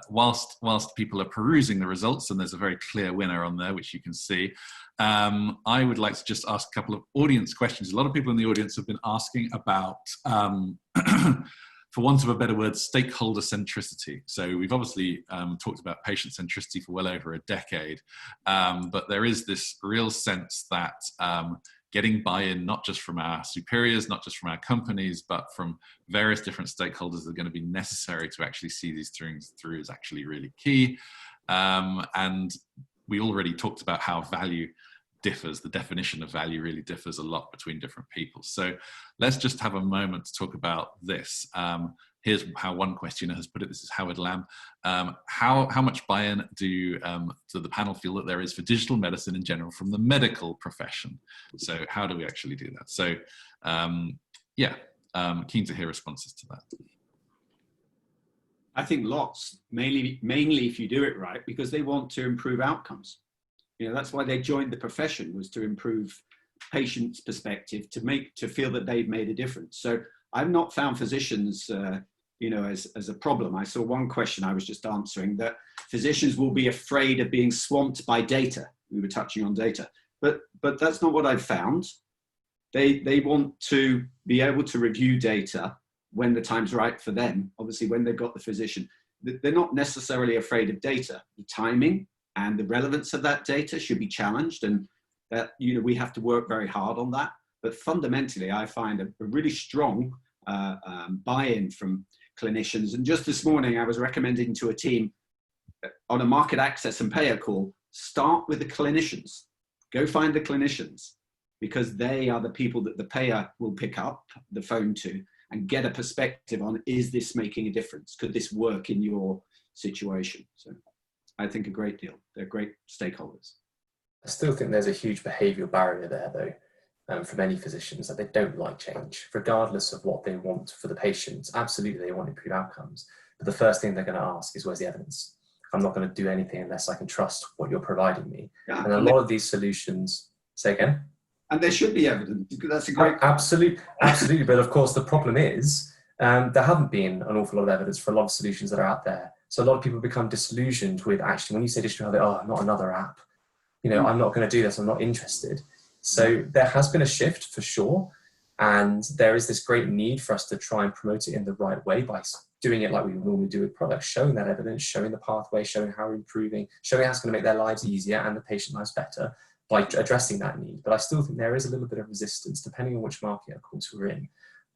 whilst people are perusing the results, and there's a very clear winner on there, which you can see, I would like to just ask a couple of audience questions. A lot of people in the audience have been asking about, for want of a better word, stakeholder centricity. So we've obviously talked about patient centricity for well over a decade, but there is this real sense that getting buy-in, not just from our superiors, not just from our companies, but from various different stakeholders that are going to be necessary to actually see these things through is actually really key. And we already talked about how value differs. The definition of value really differs a lot between different people. So let's just have a moment to talk about this. Here's how one questioner has put it. This is Howard Lamb. How much buy-in do the panel feel that there is for digital medicine in general from the medical profession? So how do we actually do that? So keen to hear responses to that. I think lots, mainly if you do it right, because they want to improve outcomes. You know, that's why they joined the profession, was to improve patients' perspective, to feel that they've made a difference. So I've not found physicians, as a problem. I saw one question I was just answering, that physicians will be afraid of being swamped by data. We were touching on data, but that's not what I've found. They want to be able to review data when the time's right for them. Obviously, when they've got the physician, they're not necessarily afraid of data. The timing and the relevance of that data should be challenged, and that, we have to work very hard on that. But fundamentally, I find a really strong buy-in from clinicians. And just this morning, I was recommending to a team on a market access and payer call, start with the clinicians. Go find the clinicians, because they are the people that the payer will pick up the phone to and get a perspective on, is this making a difference? Could this work in your situation? So I think a great deal. They're great stakeholders. I still think there's a huge behavioural barrier there, though, for many physicians, that they don't like change, regardless of what they want for the patients. Absolutely, they want improved outcomes. But the first thing they're going to ask is, where's the evidence? I'm not going to do anything unless I can trust what you're providing me. Yeah, and a lot of these solutions, say again? And there should be evidence. That's a great... Absolutely. But of course, the problem is there haven't been an awful lot of evidence for a lot of solutions that are out there. So a lot of people become disillusioned with, actually, when you say digital health, not another app. I'm not going to do this. I'm not interested. So there has been a shift for sure. And there is this great need for us to try and promote it in the right way by doing it like we normally do with products, showing that evidence, showing the pathway, showing how we're improving, showing how it's going to make their lives easier and the patient lives better by addressing that need. But I still think there is a little bit of resistance, depending on which market, of course, we're in,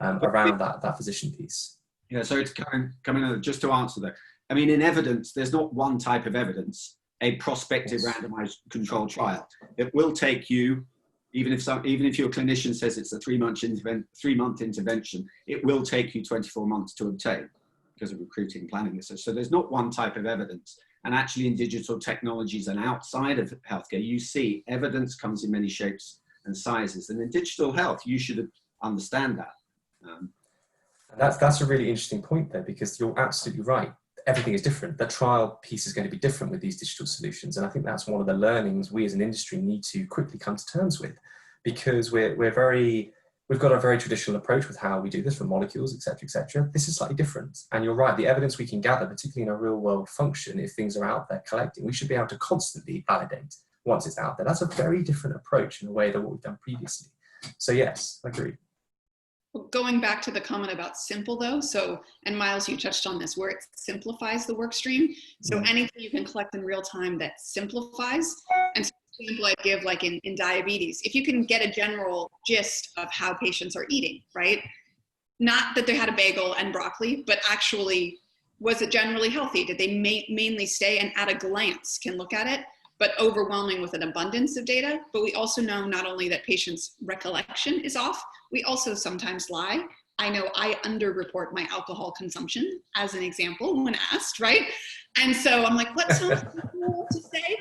around that physician piece. Yeah, so it's coming just to answer that. I mean, in evidence, there's not one type of evidence, a prospective randomized controlled trial. It will take you, even if your clinician says it's a 3-month intervention, it will take you 24 months to obtain, because of recruiting, planning, research. So there's not one type of evidence. And actually, in digital technologies and outside of healthcare, you see evidence comes in many shapes and sizes. And in digital health, you should understand that. That's a really interesting point there, because you're absolutely right. Everything is different. The trial piece is going to be different with these digital solutions. And I think that's one of the learnings we as an industry need to quickly come to terms with, because we've got a very traditional approach with how we do this for molecules, et cetera, et cetera. This is slightly different. And you're right, the evidence we can gather, particularly in a real world function, if things are out there collecting, we should be able to constantly validate once it's out there. That's a very different approach in a way than what we've done previously. So yes, I agree. Going back to the comment about simple though, and Miles, you touched on this, where it simplifies the work stream. So anything you can collect in real time that simplifies, and so the example I give, like in diabetes, if you can get a general gist of how patients are eating, right? Not that they had a bagel and broccoli, but actually, was it generally healthy? Did they mainly stay, and at a glance can look at it, but overwhelming with an abundance of data. But we also know not only that patients' recollection is off, we also sometimes lie. I know I underreport my alcohol consumption, as an example, when asked, right? And so I'm like, what sounds cool to say?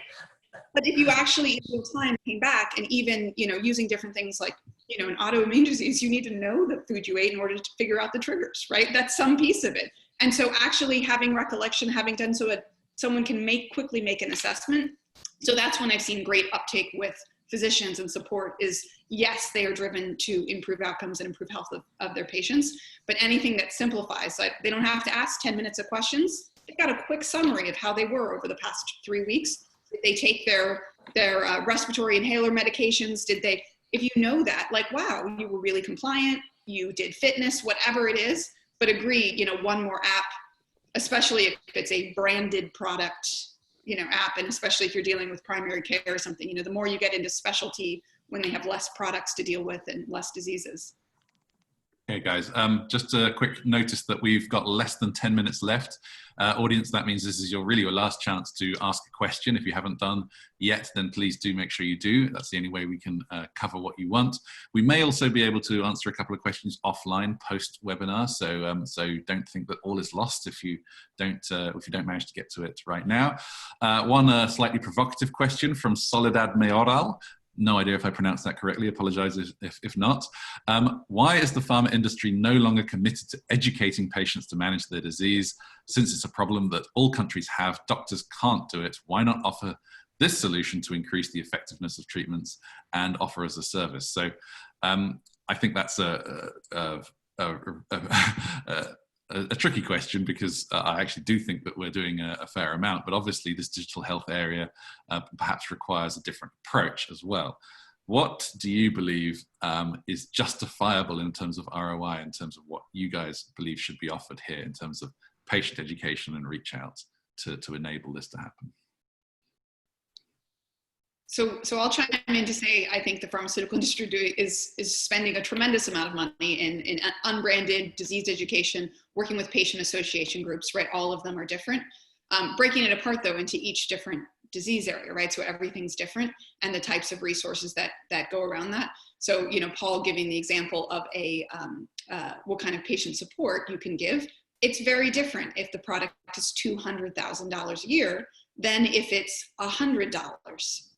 But if you actually, in real time, came back, and even, using different things like, in autoimmune disease, you need to know the food you ate in order to figure out the triggers, right? That's some piece of it. And so actually having recollection, having done so that someone can quickly make an assessment. So that's when I've seen great uptake with physicians and support is, yes, they are driven to improve outcomes and improve health of their patients, but anything that simplifies, like they don't have to ask 10 minutes of questions. They've got a quick summary of how they were over the past 3 weeks. Did they take their respiratory inhaler medications? If you know that, like, wow, you were really compliant, you did fitness, whatever it is, but agree, one more app, especially if it's a branded product, app, and especially if you're dealing with primary care or something, the more you get into specialty when they have less products to deal with and less diseases. Okay, guys, just a quick notice that we've got less than 10 minutes left. Audience, that means this is really your last chance to ask a question. If you haven't done yet, then please do make sure you do. That's the only way we can cover what you want. We may also be able to answer a couple of questions offline post-webinar, so don't think that all is lost if you don't manage to get to it right now. One slightly provocative question from Soledad Mayoral. No idea if I pronounced that correctly. Apologize if not. Why is the pharma industry no longer committed to educating patients to manage their disease? Since it's a problem that all countries have, doctors can't do it. Why not offer this solution to increase the effectiveness of treatments and offer as a service? So I think that's a tricky question, because I actually do think that we're doing a fair amount, but obviously this digital health area perhaps requires a different approach as well. What do you believe is justifiable in terms of ROI, in terms of what you guys believe should be offered here in terms of patient education and reach out to enable this to happen? So I'll chime in to say, I think the pharmaceutical industry is spending a tremendous amount of money in unbranded disease education, working with patient association groups, right? All of them are different. Breaking it apart though into each different disease area, right? So everything's different, and the types of resources that go around that. So, Paul giving the example of what kind of patient support you can give. It's very different if the product is $200,000 a year than if it's $100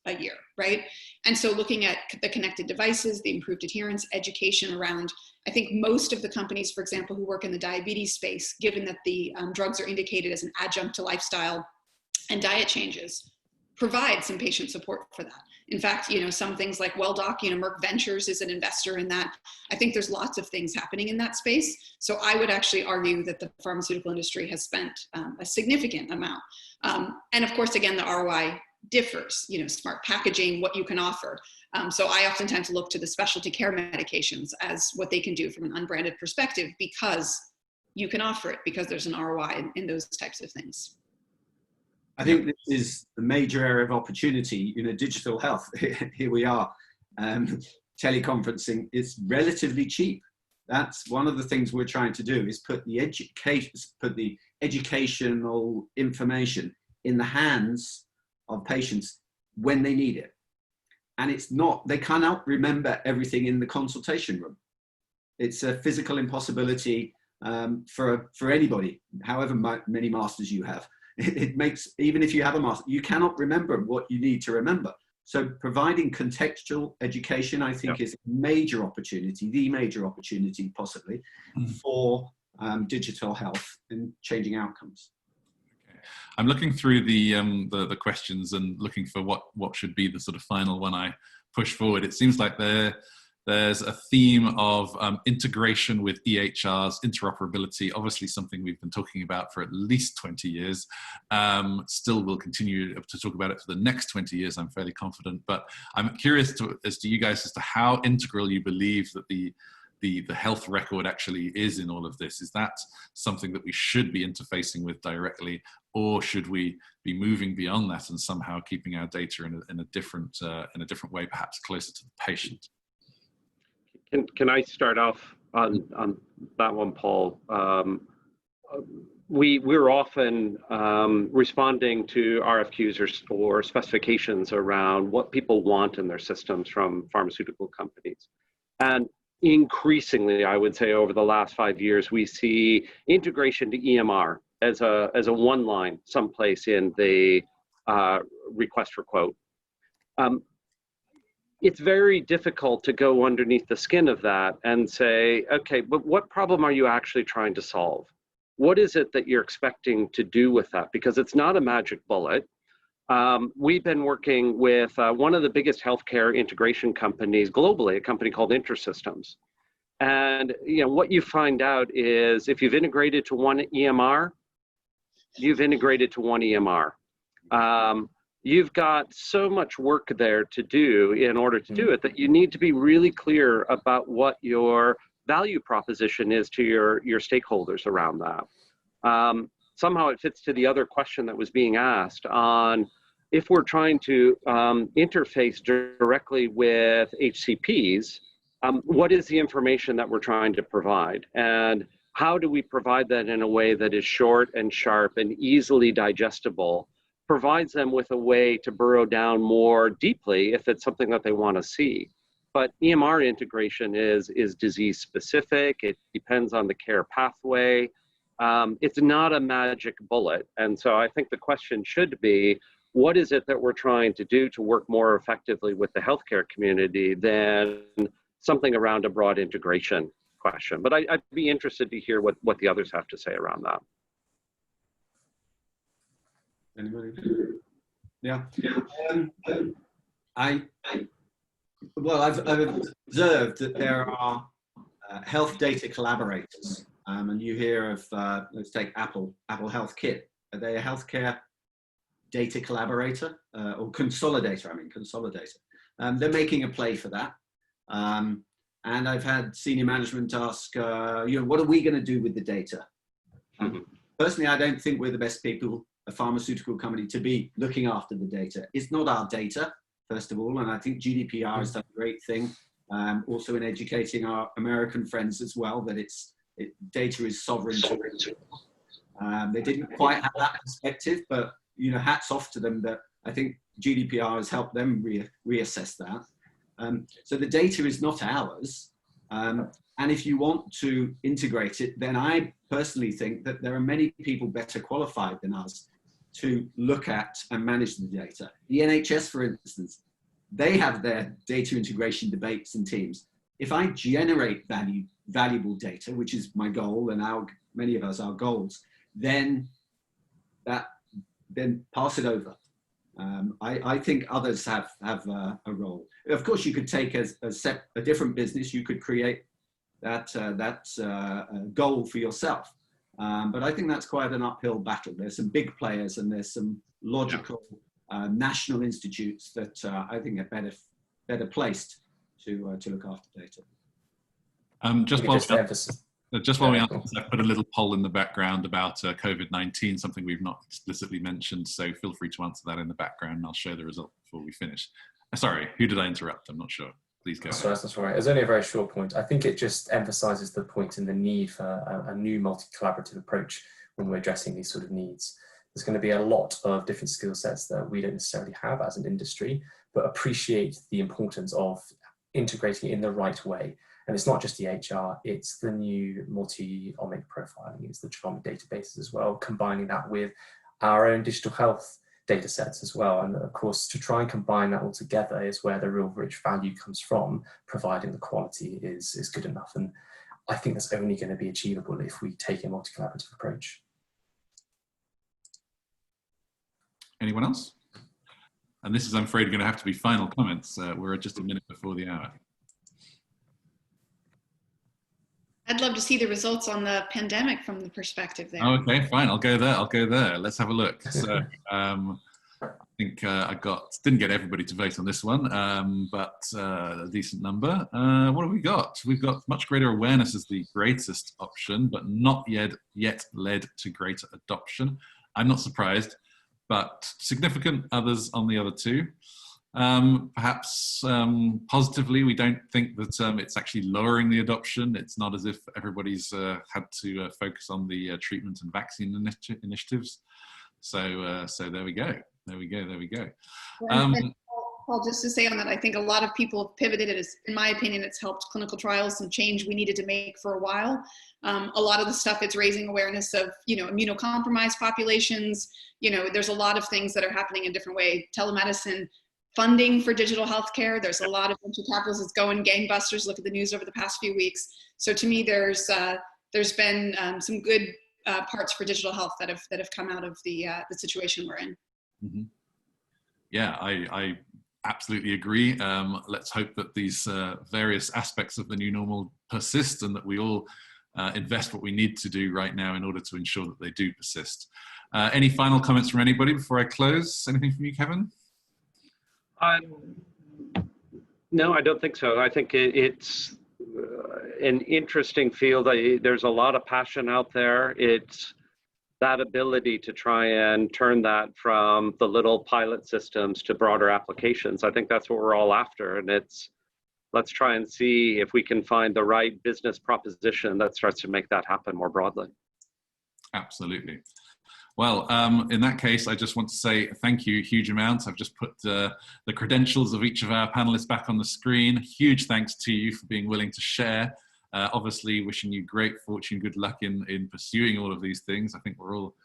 a year, right? And so looking at the connected devices, the improved adherence, education around, I think most of the companies, for example, who work in the diabetes space, given that the drugs are indicated as an adjunct to lifestyle and diet changes, provide some patient support for that. In fact, some things like WellDoc, Merck Ventures is an investor in that. I think there's lots of things happening in that space. So I would actually argue that the pharmaceutical industry has spent a significant amount. And of course, again, the ROI differs, smart packaging, what you can offer. So I oftentimes look to the specialty care medications as what they can do from an unbranded perspective, because you can offer it, because there's an ROI in those types of things. I think this is the major area of opportunity, digital health. Here we are. Teleconferencing is relatively cheap. That's one of the things we're trying to do, is put the educational information in the hands of patients when they need it. And they cannot remember everything in the consultation room. It's a physical impossibility for anybody, however many masters you have. It makes, even if you have a master, you cannot remember what you need to remember. So providing contextual education, I think, is a major opportunity, the major opportunity possibly, for digital health and changing outcomes. Okay. I'm looking through the questions and looking for what should be the sort of final one I push forward. It seems like there's a theme of integration with EHRs, interoperability, obviously something we've been talking about for at least 20 years. Still will continue to talk about it for the next 20 years, I'm fairly confident. But I'm curious as to you guys as to how integral you believe that the health record actually is in all of this. Is that something that we should be interfacing with directly, or should we be moving beyond that and somehow keeping our data in a different way, perhaps closer to the patient? Can I start off on that one, Paul? We're often responding to RFQs or specifications around what people want in their systems from pharmaceutical companies. And increasingly, I would say over the last 5 years, we see integration to EMR as a one line someplace in the request for quote. It's very difficult to go underneath the skin of that and say, okay, but what problem are you actually trying to solve? What is it that you're expecting to do with that? Because it's not a magic bullet. We've been working with one of the biggest healthcare integration companies globally, a company called InterSystems. And what you find out is if you've integrated to one EMR, you've integrated to one EMR. You've got so much work there to do in order to do it that you need to be really clear about what your value proposition is to your stakeholders around that. Somehow it fits to the other question that was being asked on, if we're trying to interface directly with HCPs, what is the information that we're trying to provide? And how do we provide that in a way that is short and sharp and easily digestible, provides them with a way to burrow down more deeply if it's something that they want to see? But EMR integration is disease specific. It depends on the care pathway. It's not a magic bullet. And so I think the question should be, what is it that we're trying to do to work more effectively with the healthcare community than something around a broad integration question? But I'd be interested to hear what the others have to say around that. Anybody? Yeah. I've observed that there are health data collaborators, and you hear of, let's take Apple Health Kit. Are they a healthcare data collaborator or consolidator? I mean, consolidator. They're making a play for that. And I've had senior management ask, what are we going to do with the data? Personally, I don't think we're the best people, a pharmaceutical company, to be looking after the data. It's not our data, first of all, and I think GDPR has done a great thing, also in educating our American friends as well, that data is sovereign. They didn't quite have that perspective, but hats off to them that I think GDPR has helped them reassess that. So the data is not ours. And if you want to integrate it, then I personally think that there are many people better qualified than us to look at and manage the data. The NHS, for instance, they have their data integration debates and teams. If I generate valuable data, which is my goal and many of us, our goals, then pass it over. I think others have a role. Of course, you could take a different business. You could create that goal for yourself. But I think that's quite an uphill battle. There's some big players and there's some logical national institutes that I think are better placed to look after data. Just while we answer, I put a little poll in the background about COVID-19, something we've not explicitly mentioned, so feel free to answer that in the background and I'll share the result before we finish. Sorry, who did I interrupt? I'm not sure. Please go. That's all right. It's only a very short point. I think it just emphasizes the point in the need for a new multi-collaborative approach when we're addressing these sort of needs. There's going to be a lot of different skill sets that we don't necessarily have as an industry, but appreciate the importance of integrating it in the right way. And it's not just the HR, it's the new multi-omic profiling, it's the genomic databases as well, combining that with our own digital health data sets as well. And of course, to try and combine that all together is where the real rich value comes from, providing the quality is good enough. And I think that's only going to be achievable if we take a multi-collaborative approach. Anyone else? And this is, I'm afraid, going to have to be final comments. We're just a minute before the hour. I'd love to see the results on the pandemic from the perspective there. Okay, fine. I'll go there. Let's have a look. So I think didn't get everybody to vote on this one, but a decent number. What have we got? We've got much greater awareness as the greatest option, but not yet led to greater adoption. I'm not surprised, but significant others on the other two. Perhaps positively, we don't think that it's actually lowering the adoption. It's not as if everybody's had to focus on the treatment and vaccine initiatives. So there we go. Paul, just to say on that, I think a lot of people have pivoted. In my opinion, it's helped clinical trials, some change we needed to make for a while. A lot of the stuff, it's raising awareness of, immunocompromised populations. There's a lot of things that are happening in a different way. Telemedicine, funding for digital healthcare. There's a lot of venture capitals that's going gangbusters. Look at the news over the past few weeks. So to me, there's been some good parts for digital health that have come out of the situation we're in. Mm-hmm. Yeah, I absolutely agree. Let's hope that these various aspects of the new normal persist and that we all invest what we need to do right now in order to ensure that they do persist. Any final comments from anybody before I close? Anything from you, Kevin? No, I don't think so. I think it's an interesting field. There's a lot of passion out there. that ability to try and turn that from the little pilot systems to broader applications. I think that's what we're all after. And let's try and see if we can find the right business proposition that starts to make that happen more broadly. Absolutely. Well, in that case, I just want to say thank you a huge amount. I've just put the credentials of each of our panelists back on the screen. Huge thanks to you for being willing to share. Obviously, wishing you great fortune, good luck in pursuing all of these things. I think we're all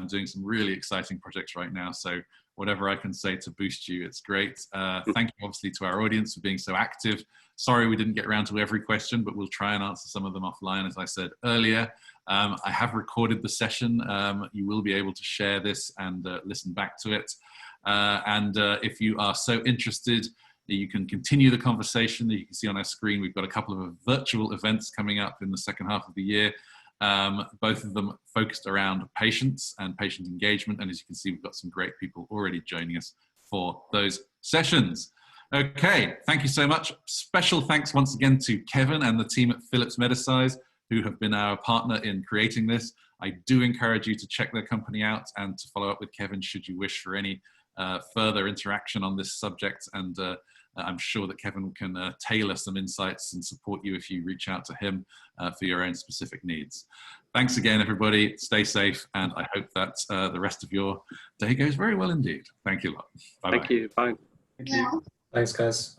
doing some really exciting projects right now. So whatever I can say to boost you, it's great. Thank you, obviously, to our audience for being so active. Sorry we didn't get around to every question, but we'll try and answer some of them offline, as I said earlier. I have recorded the session. You will be able to share this and listen back to it. If you are so interested, you can continue the conversation. You can see on our screen, we've got a couple of virtual events coming up in the second half of the year. Both of them focused around patients and patient engagement. And as you can see, we've got some great people already joining us for those sessions. Okay, thank you so much. Special thanks once again to Kevin and the team at Philips Medisize, who have been our partner in creating this. I do encourage you to check their company out and to follow up with Kevin should you wish for any further interaction on this subject. And I'm sure that Kevin can tailor some insights and support you if you reach out to him for your own specific needs. Thanks again, everybody. Stay safe, and I hope that the rest of your day goes very well indeed. Thank you a lot. Bye-bye. Thank you. Bye. Thank you. Thanks, guys.